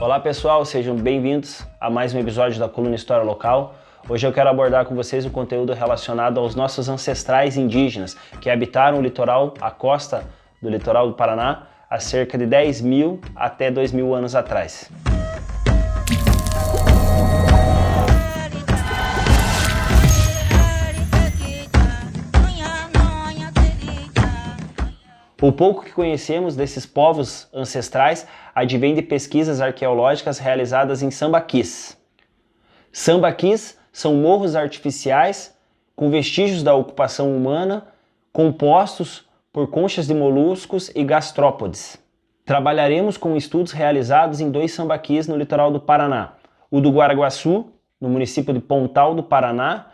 Olá pessoal, sejam bem-vindos a mais um episódio da coluna História Local. Hoje eu quero abordar com vocês o conteúdo relacionado aos nossos ancestrais indígenas que habitaram o litoral, a costa do litoral do Paraná, há cerca de 10.000 até 2.000 anos atrás. O pouco que conhecemos desses povos ancestrais advém de pesquisas arqueológicas realizadas em sambaquis. Sambaquis são morros artificiais com vestígios da ocupação humana, compostos por conchas de moluscos e gastrópodes. Trabalharemos com estudos realizados em 2 sambaquis no litoral do Paraná, o do Guaraguaçu, no município de Pontal do Paraná,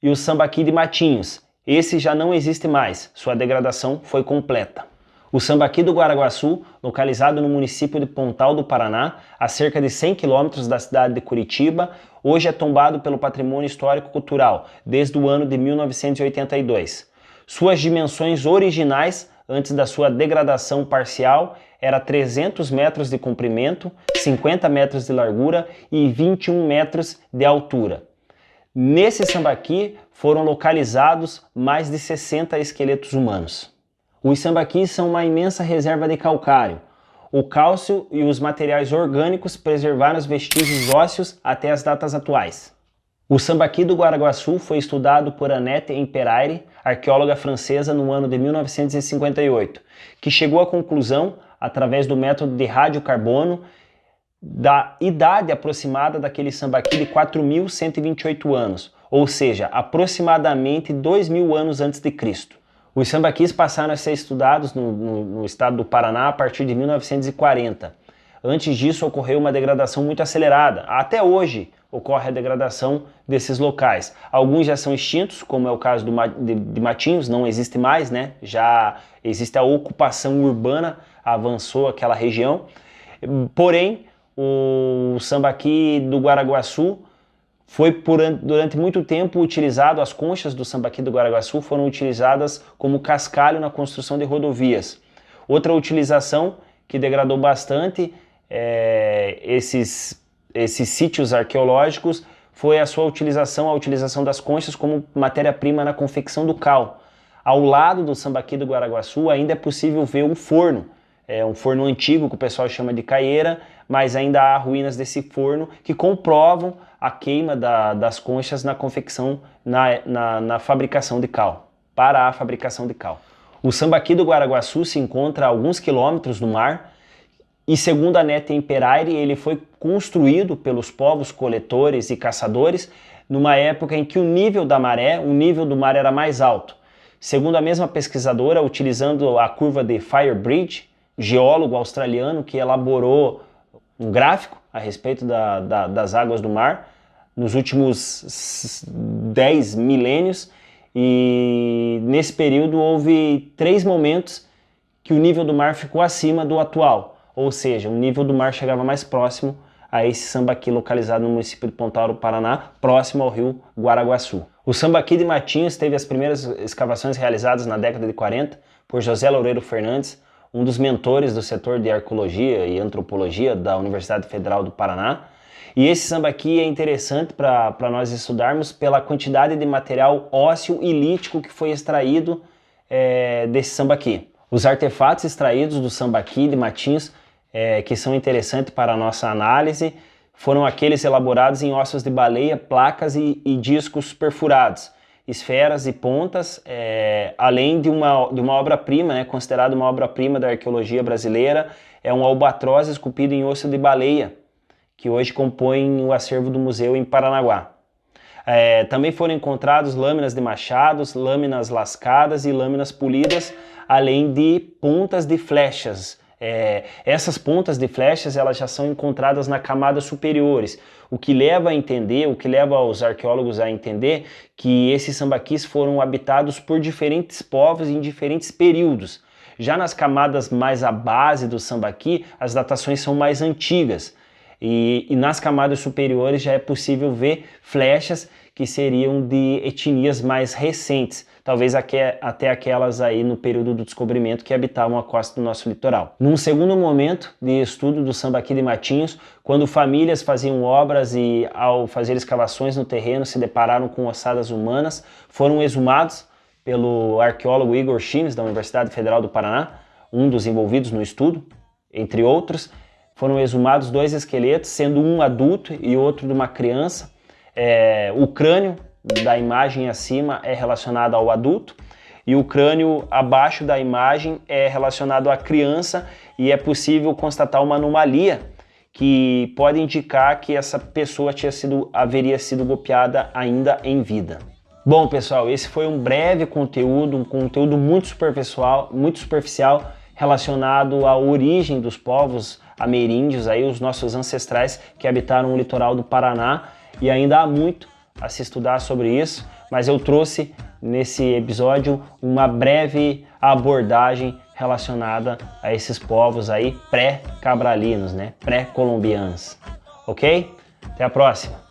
e o sambaqui de Matinhos. Esse já não existe mais, sua degradação foi completa. O sambaqui do Guaraguaçu, localizado no município de Pontal do Paraná, a cerca de 100 quilômetros da cidade de Curitiba, hoje é tombado pelo Patrimônio Histórico-Cultural, desde o ano de 1982. Suas dimensões originais, antes da sua degradação parcial, era 300 metros de comprimento, 50 metros de largura e 21 metros de altura. Nesse sambaqui foram localizados mais de 60 esqueletos humanos. Os sambaquis são uma imensa reserva de calcário. O cálcio e os materiais orgânicos preservaram os vestígios ósseos até as datas atuais. O sambaqui do Guaraguaçu foi estudado por Annette Imperaere, arqueóloga francesa, no ano de 1958, que chegou à conclusão, através do método de radiocarbono, da idade aproximada daquele sambaqui de 4.128 anos, ou seja, aproximadamente 2.000 anos antes de Cristo. Os sambaquis passaram a ser estudados no estado do Paraná a partir de 1940. Antes disso ocorreu uma degradação muito acelerada. Até hoje ocorre a degradação desses locais. Alguns já são extintos, como é o caso de Matinhos, não existe mais, né? Já existe a ocupação urbana, avançou aquela região. Porém, o sambaqui do Guaraguaçu foi durante muito tempo utilizado, as conchas do sambaqui do Guaraguaçu foram utilizadas como cascalho na construção de rodovias. Outra utilização que degradou bastante esses sítios arqueológicos foi a utilização das conchas como matéria-prima na confecção do cal. Ao lado do sambaqui do Guaraguaçu ainda é possível ver um forno, um forno antigo que o pessoal chama de caieira, mas ainda há ruínas desse forno que comprovam a queima das conchas na confecção, na fabricação de cal, para a fabricação de cal. O sambaqui do Guaraguaçu se encontra a alguns quilômetros do mar e, segundo a Annette Imperaere, ele foi construído pelos povos coletores e caçadores numa época em que o nível do mar era mais alto. Segundo a mesma pesquisadora, utilizando a curva de Firebridge, geólogo australiano que elaborou um gráfico a respeito das águas do mar nos últimos 10 milênios, e nesse período houve 3 momentos que o nível do mar ficou acima do atual, ou seja, o nível do mar chegava mais próximo a esse sambaqui localizado no município de Pontal do Paraná, próximo ao rio Guaraguaçu. O sambaqui de Matinhos teve as primeiras escavações realizadas na década de 40 por José Loureiro Fernandes, um dos mentores do setor de arqueologia e antropologia da Universidade Federal do Paraná. E esse sambaqui é interessante para nós estudarmos pela quantidade de material ósseo e lítico que foi extraído desse sambaqui. Os artefatos extraídos do sambaqui de Matinhos, que são interessantes para a nossa análise, foram aqueles elaborados em ossos de baleia, placas e discos perfurados, esferas e pontas, além de uma obra-prima, considerada uma obra-prima da arqueologia brasileira, é um albatroz esculpido em osso de baleia, que hoje compõe o acervo do museu em Paranaguá. Também foram encontrados lâminas de machados, lâminas lascadas e lâminas polidas, além de pontas de flechas. Essas pontas de flechas elas já são encontradas nas camadas superiores, o que leva os arqueólogos a entender que esses sambaquis foram habitados por diferentes povos em diferentes períodos. Já nas camadas mais à base do sambaqui, as datações são mais antigas. E nas camadas superiores já é possível ver flechas que seriam de etnias mais recentes, talvez até aquelas aí no período do descobrimento que habitavam a costa do nosso litoral. Num segundo momento de estudo do Sambaqui de Matinhos, quando famílias faziam obras e ao fazer escavações no terreno se depararam com ossadas humanas, foram exumados pelo arqueólogo Igor Chimes, da Universidade Federal do Paraná, um dos envolvidos no estudo, entre outros. Foram exumados 2 esqueletos, sendo um adulto e outro de uma criança. O crânio da imagem acima é relacionado ao adulto e o crânio abaixo da imagem é relacionado à criança, e é possível constatar uma anomalia que pode indicar que essa pessoa haveria sido golpeada ainda em vida. Bom, pessoal, esse foi um breve conteúdo, um conteúdo muito superficial relacionado à origem dos povos ameríndios, aí, os nossos ancestrais que habitaram o litoral do Paraná, e ainda há muito a se estudar sobre isso, mas eu trouxe nesse episódio uma breve abordagem relacionada a esses povos aí pré-cabralinos, né? Pré-colombianos. Ok? Até a próxima!